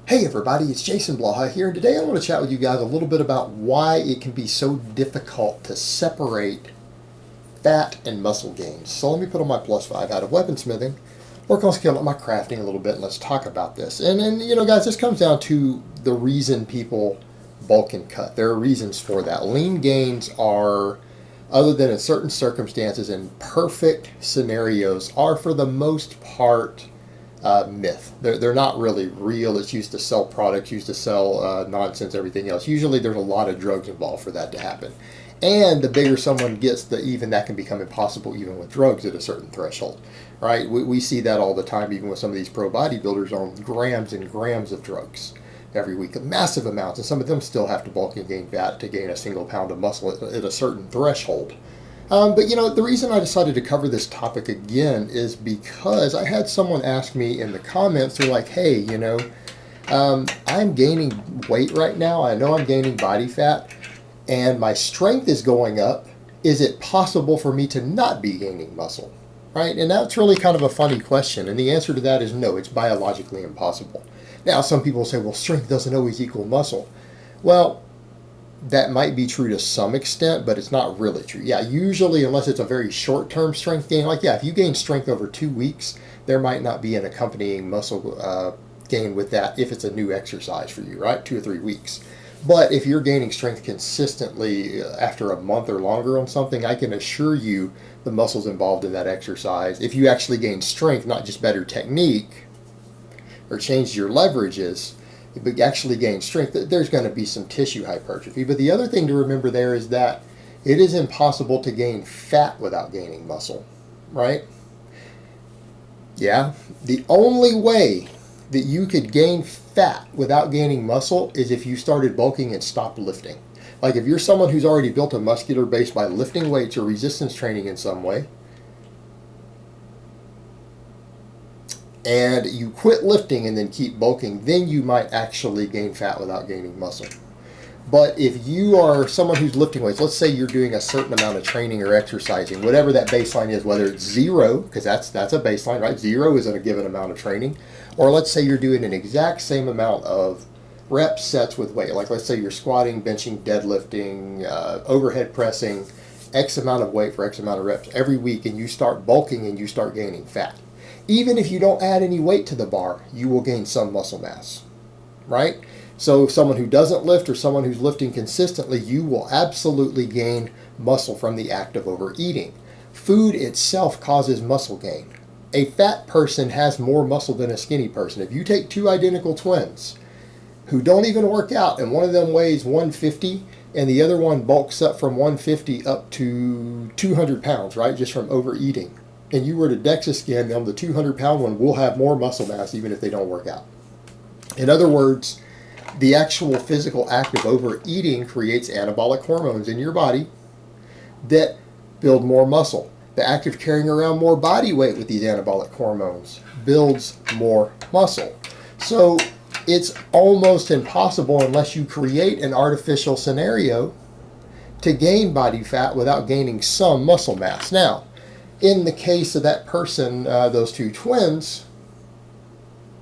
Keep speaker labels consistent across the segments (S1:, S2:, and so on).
S1: Hey everybody, it's Jason Blaha here, and today I want to chat with you guys a little bit about why it can be so difficult to separate fat and muscle gains. So let me put on my +5 out of weaponsmithing, work on scaling up my crafting a little bit, and let's talk about this. And guys, this comes down to the reason people bulk and cut. There are reasons for that. Lean gains are, other than in certain circumstances and perfect scenarios, are for the most part myth. They're not really real. It's used to sell products, used to sell nonsense, everything else. Usually there's a lot of drugs involved for that to happen. And the bigger someone gets, the even that can become impossible even with drugs at a certain threshold, right? We see that all the time, even with some of these pro bodybuilders on grams and grams of drugs every week, massive amounts. And some of them still have to bulk and gain fat to gain a single pound of muscle at a certain threshold. But the reason I decided to cover this topic again is because I had someone ask me in the comments, they're like, hey, I'm gaining weight right now. I know I'm gaining body fat and my strength is going up. Is it possible for me to not be gaining muscle? Right? And that's really kind of a funny question. And the answer to that is no, it's biologically impossible. Now, some people say, well, strength doesn't always equal muscle. Well, that might be true to some extent, but it's not really true. Yeah, usually, unless it's a very short-term strength gain, if you gain strength over 2 weeks, there might not be an accompanying muscle gain with that if it's a new exercise for you, right? 2 or 3 weeks. But if you're gaining strength consistently after a month or longer on something, I can assure you the muscles involved in that exercise, if you actually gain strength, not just better technique or change your leverages, but actually gain strength, there's going to be some tissue hypertrophy. But the other thing to remember there is that it is impossible to gain fat without gaining muscle, right? Yeah, the only way that you could gain fat without gaining muscle is if you started bulking and stopped lifting. Like if you're someone who's already built a muscular base by lifting weights or resistance training in some way, and you quit lifting and then keep bulking, then you might actually gain fat without gaining muscle. But if you are someone who's lifting weights, let's say you're doing a certain amount of training or exercising, whatever that baseline is, whether it's 0, because that's a baseline, right? 0 is a given amount of training. Or let's say you're doing an exact same amount of rep sets with weight. Like let's say you're squatting, benching, deadlifting, overhead pressing, X amount of weight for X amount of reps every week, and you start bulking and you start gaining fat. Even if you don't add any weight to the bar, you will gain some muscle mass, right? So someone who doesn't lift or someone who's lifting consistently, you will absolutely gain muscle from the act of overeating. Food itself causes muscle gain. A fat person has more muscle than a skinny person. If you take 2 identical twins who don't even work out and one of them weighs 150 and the other one bulks up from 150 up to 200 pounds, right, just from overeating, and you were to DEXA scan them, the 200-pound one will have more muscle mass even if they don't work out. In other words, the actual physical act of overeating creates anabolic hormones in your body that build more muscle. The act of carrying around more body weight with these anabolic hormones builds more muscle. So it's almost impossible, unless you create an artificial scenario, to gain body fat without gaining some muscle mass. Now, in the case of that person, those 2 twins,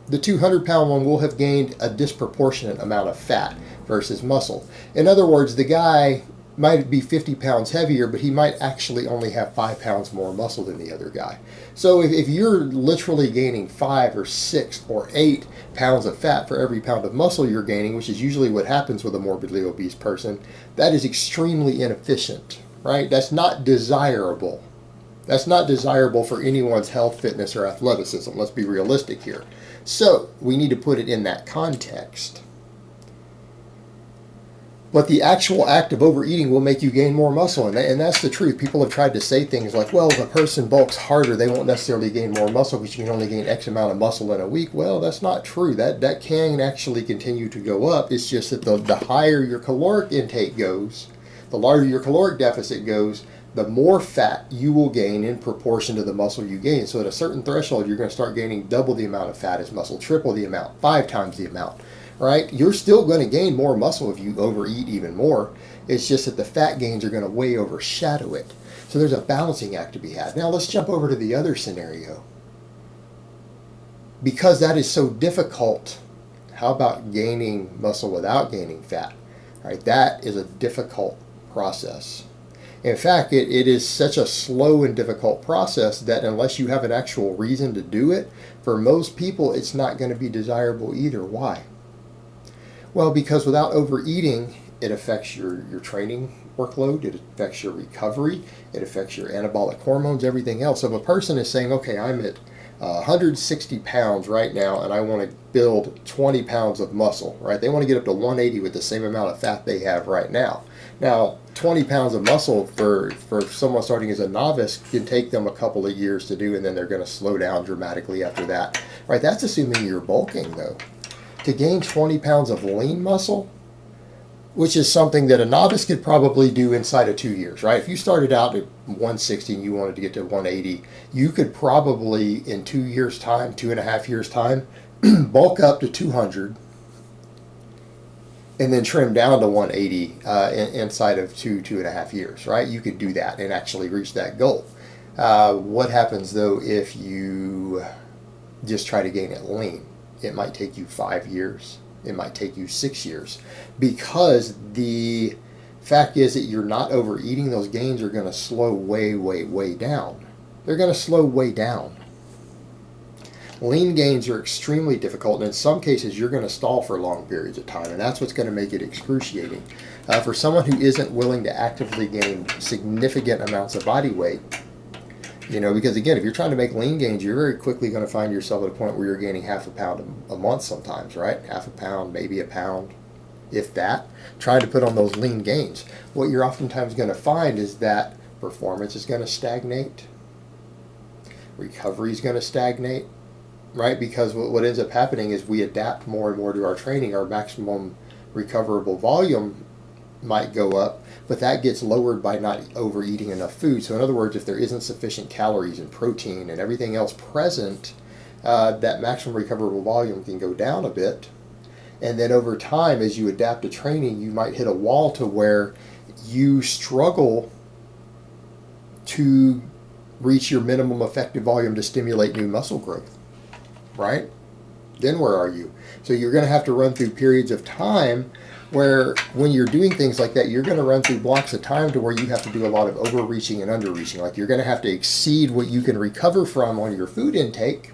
S1: the 200-pound one will have gained a disproportionate amount of fat versus muscle. In other words, the guy might be 50 pounds heavier, but he might actually only have 5 pounds more muscle than the other guy. So if you're literally gaining 5 or 6 or 8 pounds of fat for every pound of muscle you're gaining, which is usually what happens with a morbidly obese person, that is extremely inefficient, right? That's not desirable. That's not desirable for anyone's health, fitness, or athleticism. Let's be realistic here. So we need to put it in that context. But the actual act of overeating will make you gain more muscle, and that's the truth. People have tried to say things like, well, if a person bulks harder, they won't necessarily gain more muscle because you can only gain X amount of muscle in a week. Well, that's not true. That can actually continue to go up. It's just that the higher your caloric intake goes, the larger your caloric deficit goes, the more fat you will gain in proportion to the muscle you gain. So at a certain threshold, you're going to start gaining double the amount of fat as muscle, triple the amount, 5 times the amount, right? You're still going to gain more muscle if you overeat even more. It's just that the fat gains are going to way overshadow it. So there's a balancing act to be had. Now let's jump over to the other scenario. Because that is so difficult, How about gaining muscle without gaining fat? Right, that is a difficult process. In fact, it is such a slow and difficult process that unless you have an actual reason to do it, for most people it's not going to be desirable either. Why? Well, because without overeating, it affects your training workload, it affects your recovery, it affects your anabolic hormones, everything else. So if a person is saying, okay, I'm at 160 pounds right now and I want to build 20 pounds of muscle, right? They want to get up to 180 with the same amount of fat they have right now. Now, 20 pounds of muscle for someone starting as a novice can take them a couple of years to do, and then they're going to slow down dramatically after that, right? That's assuming you're bulking, though. To gain 20 pounds of lean muscle, which is something that a novice could probably do inside of 2 years, right? If you started out at 160 and you wanted to get to 180, you could probably in 2 years' time, 2.5 years' time, bulk up to 200 and then trim down to 180 inside of 2.5 years, right? You could do that and actually reach that goal. What happens though if you just try to gain it lean? It might take you 5 years. It might take you 6 years, because the fact is that you're not overeating. Those gains are going to slow way down. They're going to slow way down. Lean gains are extremely difficult, and in some cases you're going to stall for long periods of time, and that's what's going to make it excruciating. For someone who isn't willing to actively gain significant amounts of body weight, because again, if you're trying to make lean gains, you're very quickly going to find yourself at a point where you're gaining half a pound a month sometimes, right? Half a pound, maybe a pound, if that, trying to put on those lean gains. What you're oftentimes going to find is that performance is going to stagnate, recovery is going to stagnate, right? Because what ends up happening is we adapt more and more to our training. Our maximum recoverable volume might go up, but that gets lowered by not overeating enough food. So in other words, if there isn't sufficient calories and protein and everything else present, that maximum recoverable volume can go down a bit. And then over time, as you adapt to training, you might hit a wall to where you struggle to reach your minimum effective volume to stimulate new muscle growth, right? Then where are you? So you're going to have to run through periods of time where when you're doing things like that, you're going to run through blocks of time to where you have to do a lot of overreaching and underreaching. Like you're going to have to exceed what you can recover from on your food intake.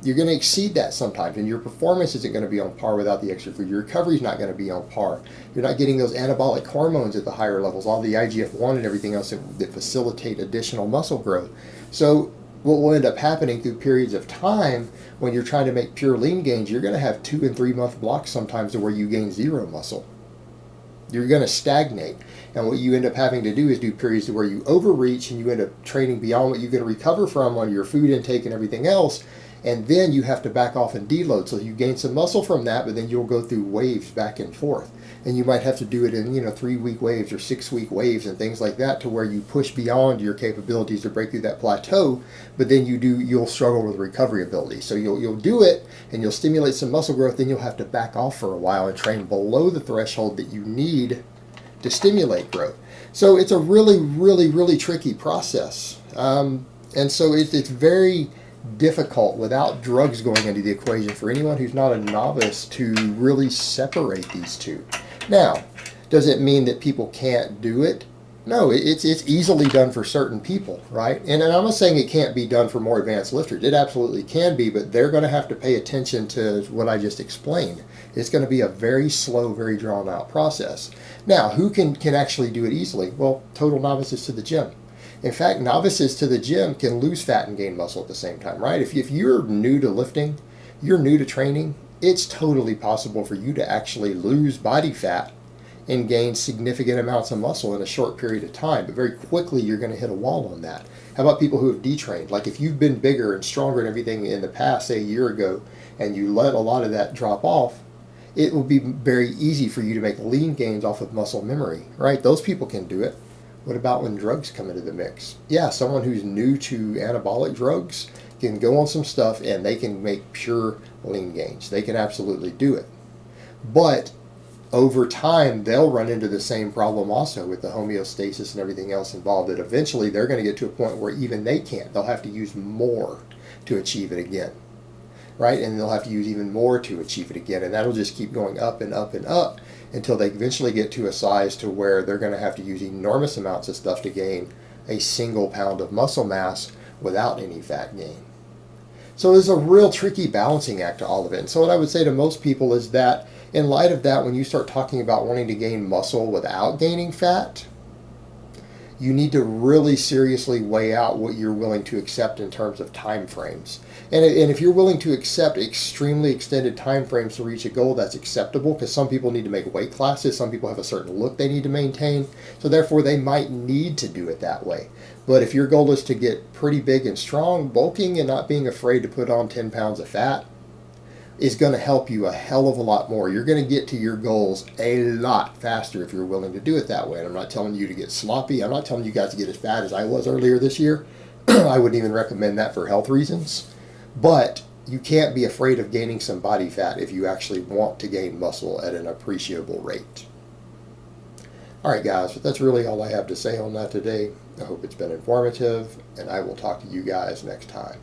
S1: You're going to exceed that sometimes, and your performance isn't going to be on par without the extra food. Your recovery is not going to be on par. You're not getting those anabolic hormones at the higher levels, all the IGF-1 and everything else that facilitate additional muscle growth. So what will end up happening through periods of time when you're trying to make pure lean gains, you're going to have 2 and 3 month blocks sometimes to where you gain zero muscle. You're going to stagnate. And what you end up having to do is do periods where you overreach and you end up training beyond what you can recover from on your food intake and everything else. And then you have to back off and deload. So you gain some muscle from that, but then you'll go through waves back and forth. And you might have to do it in 3-week waves or 6-week waves and things like that, to where you push beyond your capabilities to break through that plateau. But then you'll struggle with recovery ability. So you'll do it and you'll stimulate some muscle growth. Then you'll have to back off for a while and train below the threshold that you need to stimulate growth. So it's a really tricky process. And so it's very difficult without drugs going into the equation for anyone who's not a novice to really separate these two. Now, does it mean that people can't do it? No, it's easily done for certain people, right? And I'm not saying it can't be done for more advanced lifters. It absolutely can be, but they're going to have to pay attention to what I just explained. It's going to be a very slow, very drawn out process. Now, who can actually do it easily? Well, total novices to the gym. In fact, novices to the gym can lose fat and gain muscle at the same time, right? If you're new to lifting, you're new to training, it's totally possible for you to actually lose body fat and gain significant amounts of muscle in a short period of time. But very quickly, you're going to hit a wall on that. How about people who have detrained? Like if you've been bigger and stronger and everything in the past, say a year ago, and you let a lot of that drop off, it will be very easy for you to make lean gains off of muscle memory, right? Those people can do it. What about when drugs come into the mix? Yeah, someone who's new to anabolic drugs can go on some stuff and they can make pure lean gains. They can absolutely do it. But over time, they'll run into the same problem also with the homeostasis and everything else involved, that eventually they're going to get to a point where even they can't. They'll have to use more to achieve it again. right? And they'll have to use even more to achieve it again, and that'll just keep going up and up and up until they eventually get to a size to where they're going to have to use enormous amounts of stuff to gain a single pound of muscle mass without any fat gain. So there's a real tricky balancing act to all of it. And so what I would say to most people is that in light of that, when you start talking about wanting to gain muscle without gaining fat, you need to really seriously weigh out what you're willing to accept in terms of time frames. And if you're willing to accept extremely extended time frames to reach a goal, that's acceptable, because some people need to make weight classes, some people have a certain look they need to maintain, so therefore they might need to do it that way. But if your goal is to get pretty big and strong, bulking and not being afraid to put on 10 pounds of fat is going to help you a hell of a lot more. You're going to get to your goals a lot faster if you're willing to do it that way. And I'm not telling you to get sloppy. I'm not telling you guys to get as fat as I was earlier this year. I wouldn't even recommend that for health reasons. But you can't be afraid of gaining some body fat if you actually want to gain muscle at an appreciable rate. All right, guys, but that's really all I have to say on that today. I hope it's been informative, and I will talk to you guys next time.